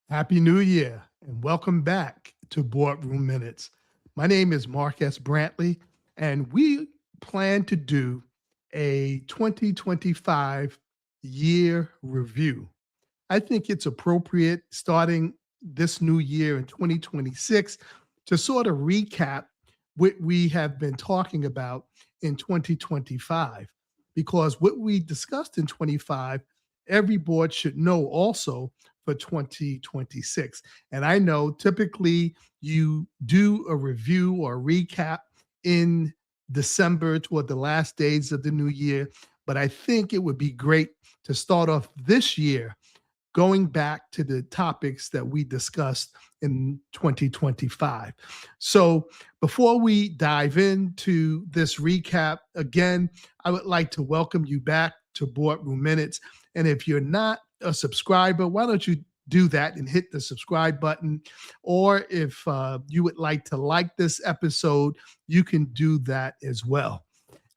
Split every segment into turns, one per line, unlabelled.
Happy New Year and welcome back to BoardRoom Minutes. My name is Mark S. Brantley, and we plan to do a 2025 year review. I think it's appropriate starting this new year in 2026 to sort of recap what we have been talking about in 2025. Because what we discussed in 25, every board should know also for 2026. And I know typically you do a review or recap in December toward the last days of the new year. But I think it would be great to start off this year going back to the topics that we discussed in 2025. So, before we dive into this recap, again, I would like to welcome you back to BoardRoom Minutes. And if you're not a subscriber, why don't you do that and hit the subscribe button? Or if you would like to like this episode, you can do that as well.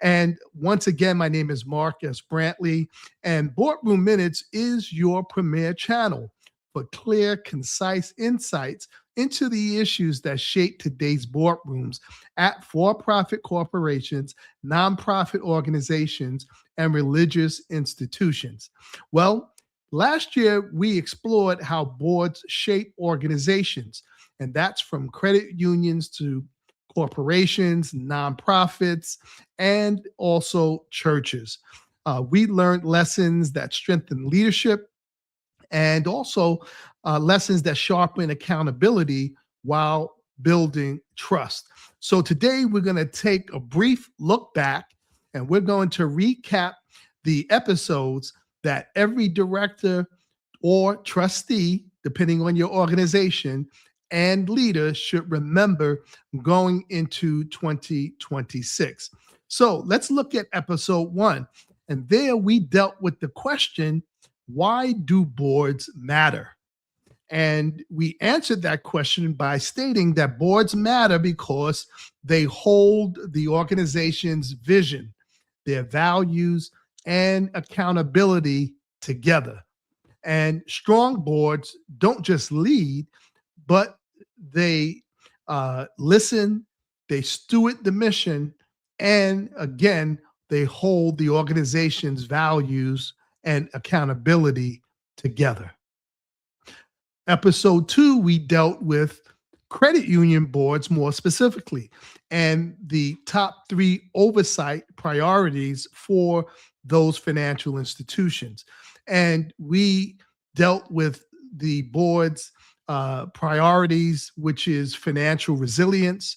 And once again, my name is Mark S. Brantley, and BoardRoom Minutes is your premier channel for clear, concise insights into the issues that shape today's boardrooms at for-profit corporations, nonprofit organizations, and religious institutions. Well, last year we explored how boards shape organizations, and that's from credit unions to corporations, nonprofits, and also churches. We learned lessons that strengthen leadership and also lessons that sharpen accountability while building trust. So today we're going to take a brief look back and we're going to recap the episodes that every director or trustee, depending on your organization, and leaders should remember going into 2026. So let's look at episode 1. And there we dealt with the question, why do boards matter? And we answered that question by stating that boards matter because they hold the organization's vision, their values, and accountability together. And strong boards don't just lead, but they listen, they steward the mission, and again, they hold the organization's values and accountability together. Episode 2, we dealt with credit union boards more specifically and the top 3 oversight priorities for those financial institutions. And we dealt with the board's priorities, which is financial resilience,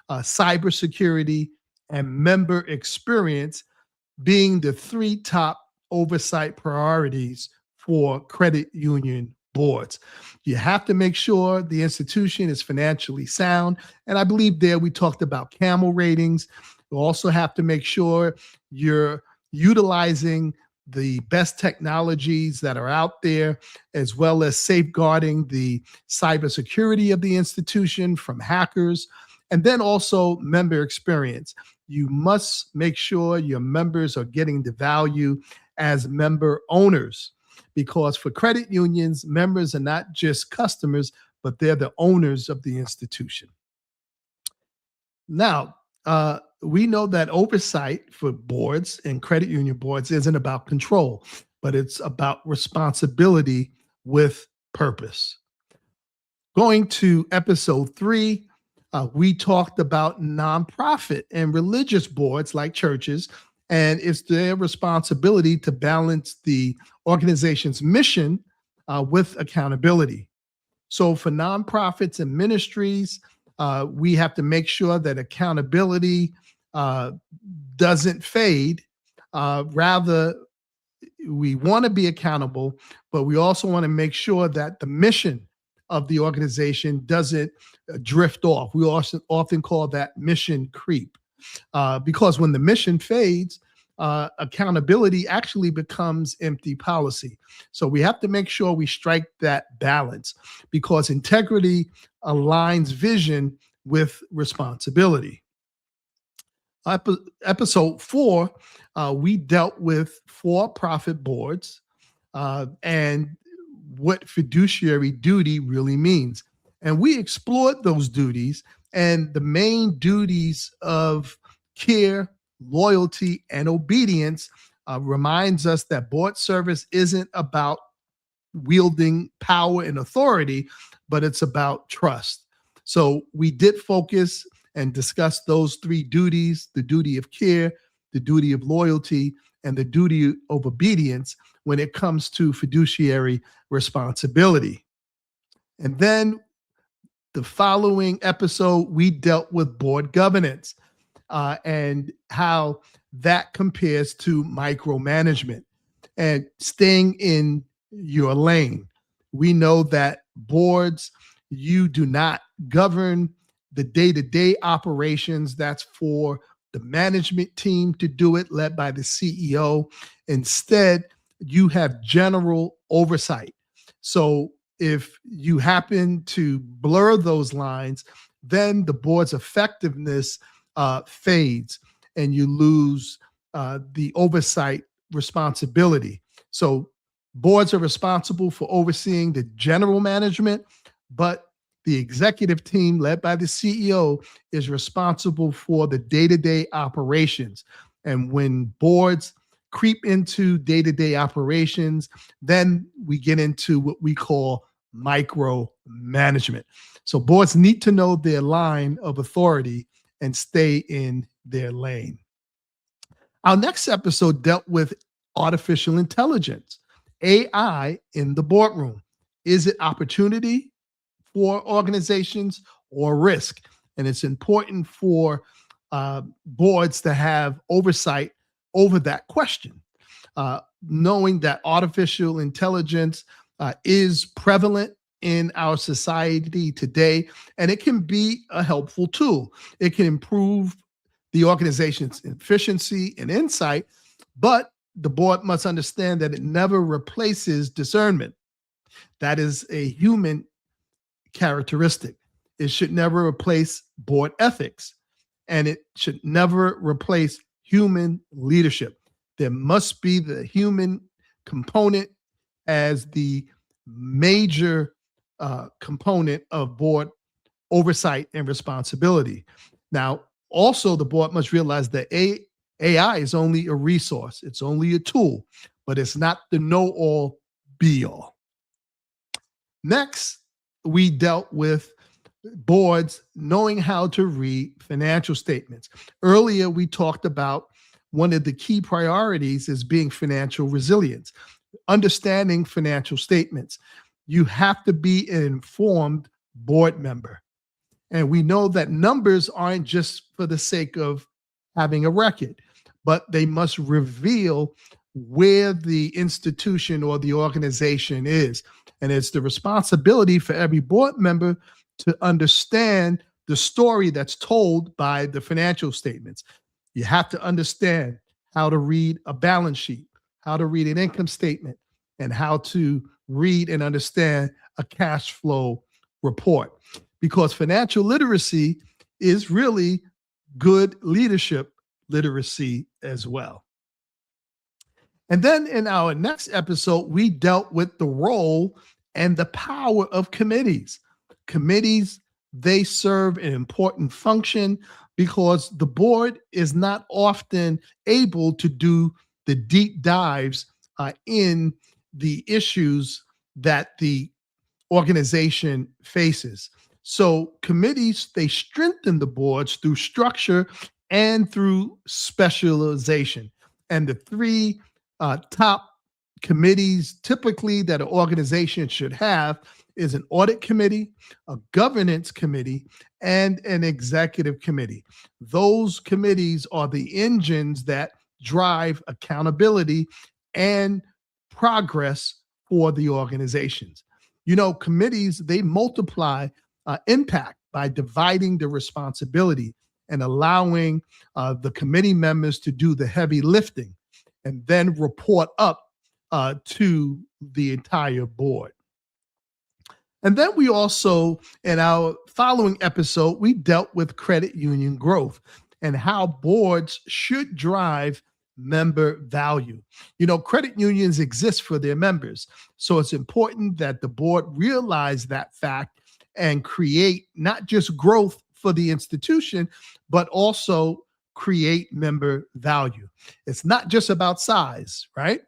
cybersecurity, and member experience being the 3 top oversight priorities for credit union boards. You have to make sure the institution is financially sound. And I believe there we talked about camel ratings. You also have to make sure you're utilizing the best technologies that are out there, as well as safeguarding the cybersecurity of the institution from hackers, and then also member experience. You must make sure your members are getting the value as member owners, because for credit unions, members are not just customers, but they're the owners of the institution. Now, we know that oversight for boards and credit union boards isn't about control, but it's about responsibility with purpose. Going to episode 3, we talked about nonprofit and religious boards like churches, and it's their responsibility to balance the organization's mission with accountability. So for nonprofits and ministries, we have to make sure that accountability doesn't fade. Rather, we want to be accountable, but we also want to make sure that the mission of the organization doesn't drift off. We also often call that mission creep, because when the mission fades, accountability actually becomes empty policy. So we have to make sure we strike that balance, because integrity aligns vision with responsibility. Episode 4, we dealt with for-profit boards, and what fiduciary duty really means. And we explored those duties and the main duties of care, loyalty, and obedience reminds us that board service isn't about wielding power and authority, but it's about trust. So we did focus and discuss those three duties: the duty of care, the duty of loyalty, and the duty of obedience when it comes to fiduciary responsibility. And then the following episode, we dealt with board governance and how that compares to micromanagement and staying in your lane. We know that boards, you do not govern the day to day operations. That's for the management team to do it, led by the CEO. Instead, you have general oversight. So if you happen to blur those lines, then the board's effectiveness fades and you lose the oversight responsibility. So boards are responsible for overseeing the general management, but the executive team led by the CEO is responsible for the day-to-day operations. And when boards creep into day-to-day operations, then we get into what we call micromanagement. So boards need to know their line of authority and stay in their lane. Our next episode dealt with artificial intelligence, AI in the boardroom. Is it opportunity for organizations or risk? And it's important for boards to have oversight over that question, knowing that artificial intelligence is prevalent in our society today, and it can be a helpful tool. It can improve the organization's efficiency and insight, but the board must understand that it never replaces discernment. That is a human characteristic. It should never replace board ethics, and it should never replace human leadership. There must be the human component as the major component of board oversight and responsibility. Now, also, the board must realize that AI is only a resource, it's only a tool, but it's not the know-all, be-all. Next, we dealt with boards knowing how to read financial statements. Earlier, we talked about one of the key priorities is being financial resilience, understanding financial statements. You have to be an informed board member. And we know that numbers aren't just for the sake of having a record, but they must reveal where the institution or the organization is. And it's the responsibility for every board member to understand the story that's told by the financial statements. You have to understand how to read a balance sheet, how to read an income statement, and how to read and understand a cash flow report. Because financial literacy is really good leadership literacy as well. And then in our next episode, we dealt with the role and the power of committees. Committees, they serve an important function because the board is not often able to do the deep dives in the issues that the organization faces. So committees, they strengthen the boards through structure and through specialization. And the three top committees typically that an organization should have is an audit committee, a governance committee, and an executive committee. Those committees are the engines that drive accountability and progress for the organizations. You know, committees, they multiply impact by dividing the responsibility and allowing the committee members to do the heavy lifting and then report up to the entire board. And then we also, in our following episode, we dealt with credit union growth and how boards should drive member value. Credit unions exist for their members. So it's important that the board realize that fact and create not just growth for the institution, but also create member value. It's not just about size, right?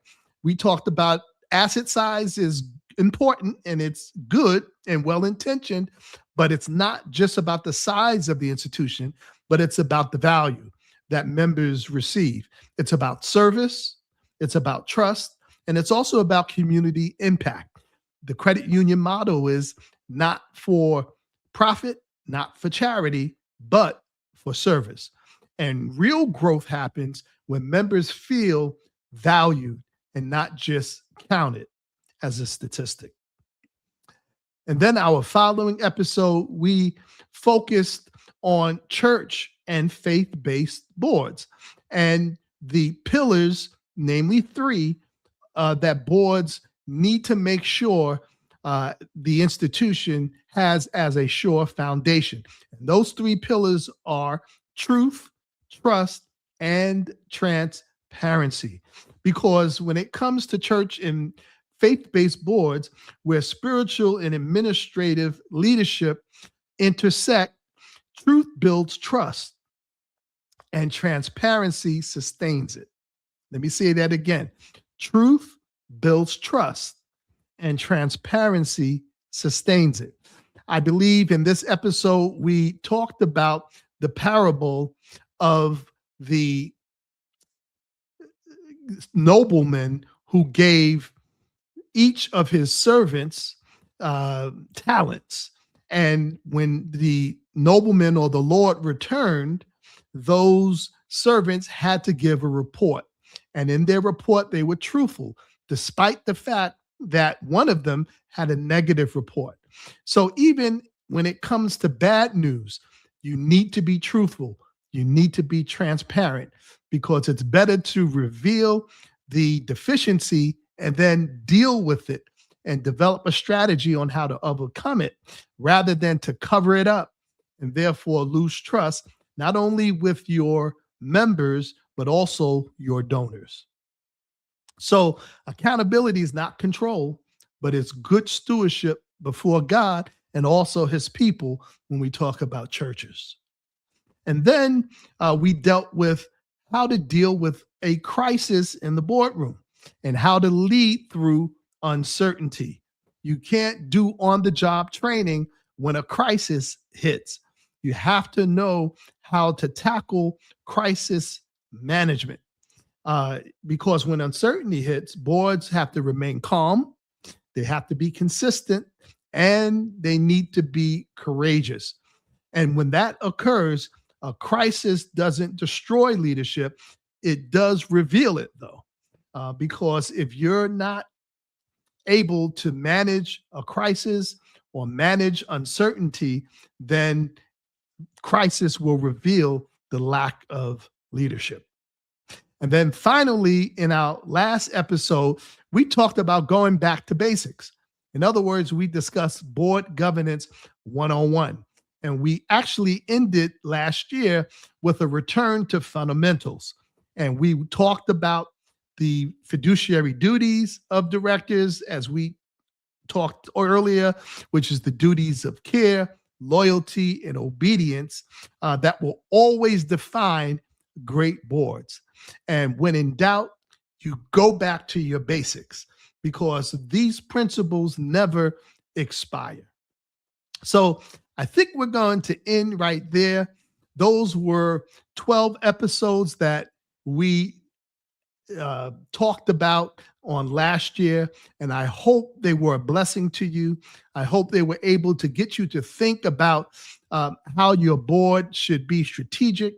We talked about asset size is important and it's good and well intentioned, but it's not just about the size of the institution, but it's about the value that members receive. It's about service, it's about trust, and it's also about community impact. The credit union motto is not for profit, not for charity, but for service. And real growth happens when members feel valued and not just counted as a statistic. And then our following episode, we focused on church and faith-based boards and the pillars, namely three, that boards need to make sure the institution has as a sure foundation. And those three pillars are truth, trust, and transparency. Because when it comes to church and faith-based boards, where spiritual and administrative leadership intersect, truth builds trust and transparency sustains it. Let me say that again. Truth builds trust and transparency sustains it. I believe in this episode, we talked about the parable of the nobleman who gave each of his servants talents. And when the nobleman or the Lord returned, those servants had to give a report. And in their report, they were truthful, despite the fact that one of them had a negative report. So even when it comes to bad news, you need to be truthful. You need to be transparent, because it's better to reveal the deficiency and then deal with it and develop a strategy on how to overcome it, rather than to cover it up and therefore lose trust, not only with your members, but also your donors. So accountability is not control, but it's good stewardship before God and also his people when we talk about churches. And then we dealt with how to deal with a crisis in the boardroom and how to lead through uncertainty. You can't do on-the-job training when a crisis hits. You have to know how to tackle crisis management. Because when uncertainty hits, boards have to remain calm, they have to be consistent, and they need to be courageous. And when that occurs, a crisis doesn't destroy leadership, it does reveal it, though. Because if you're not able to manage a crisis or manage uncertainty, then crisis will reveal the lack of leadership. And then finally, in our last episode, we talked about going back to basics. In other words, we discussed board governance 101. And we actually ended last year with a return to fundamentals. And we talked about the fiduciary duties of directors, as we talked earlier, which is the duties of care, loyalty, and obedience that will always define great boards. And when in doubt, you go back to your basics, because these principles never expire. So I think we're going to end right there. Those were 12 episodes that we talked about on last year, and I hope they were a blessing to you. I hope they were able to get you to think about how your board should be strategic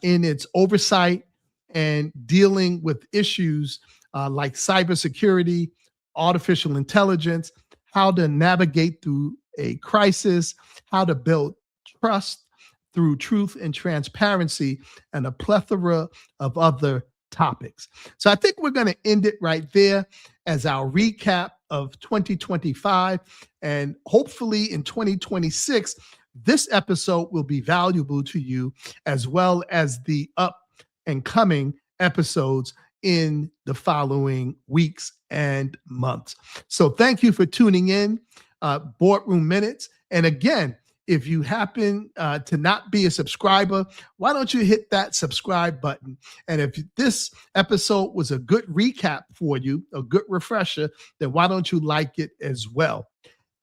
in its oversight and dealing with issues like cybersecurity, artificial intelligence, how to navigate through a crisis, how to build trust through truth and transparency, and a plethora of other topics. So I think we're going to end it right there as our recap of 2025. And hopefully in 2026, this episode will be valuable to you, as well as the up and coming episodes in the following weeks and months. So thank you for tuning in, Boardroom Minutes. And again, if you happen to not be a subscriber, why don't you hit that subscribe button? And if this episode was a good recap for you, a good refresher, then why don't you like it as well?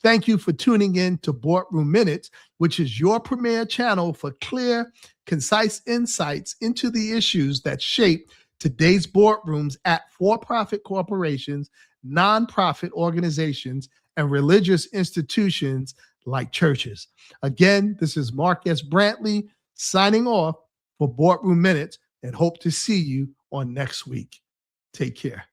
Thank you for tuning in to Boardroom Minutes, which is your premier channel for clear, concise insights into the issues that shape today's boardrooms at for-profit corporations, nonprofit organizations, and religious institutions like churches. Again, this is Mark S. Brantley signing off for Boardroom Minutes and hope to see you on next week. Take care.